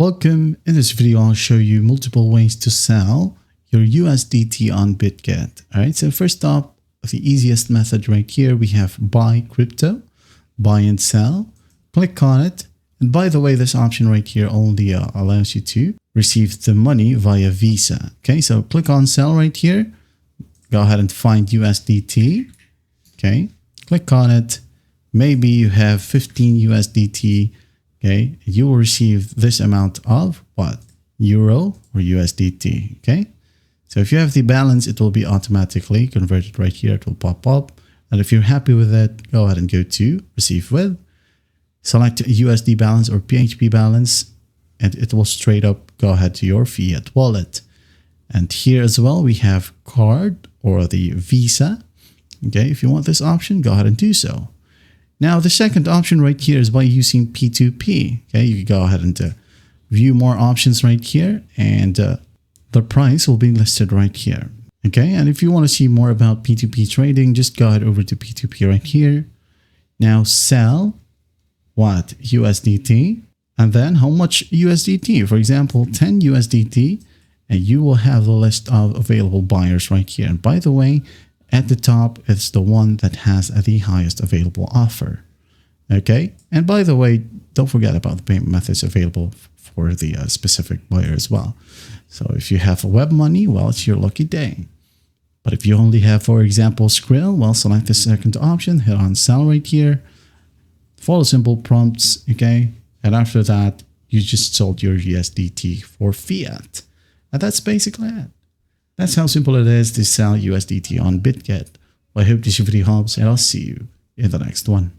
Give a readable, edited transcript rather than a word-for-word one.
Welcome. In this video, I'll show you multiple ways to sell your USDT on Bitget. All right. So first up, the easiest method right here, we have buy crypto, buy and sell. Click on it. And by the way, this option right here only allows you to receive the money via Visa. Okay. So click on sell right here. Go ahead and find USDT. Okay. Click on it. Maybe you have 15 USDT. Okay, you will receive this amount of what? Euro or USDT. Okay, so if you have the balance, it will be automatically converted right here. It will pop up. And if you're happy with it, go ahead and go to receive with. Select USD balance or PHP balance, and it will straight up go ahead to your fiat wallet. And here as well, we have card or the Visa. Okay, if you want this option, go ahead and do so. Now, the second option right here is by using P2P. Okay, you go ahead and view more options right here, and the price will be listed right here. Okay, and if you want to see more about P2P trading, just go ahead over to P2P right here. Now, sell what? USDT, and then how much USDT? For example, 10 USDT, and you will have the list of available buyers right here. And by the way, at the top, it's the one that has the highest available offer. Okay. And by the way, don't forget about the payment methods available for the specific buyer as well. So if you have web money, well, it's your lucky day. But if you only have, for example, Skrill, well, select the second option, hit on sell right here, follow simple prompts. Okay. And after that, you just sold your USDT for fiat. And that's basically it. That's how simple it is to sell USDT on Bitget. I hope this video helps, and I'll see you in the next one.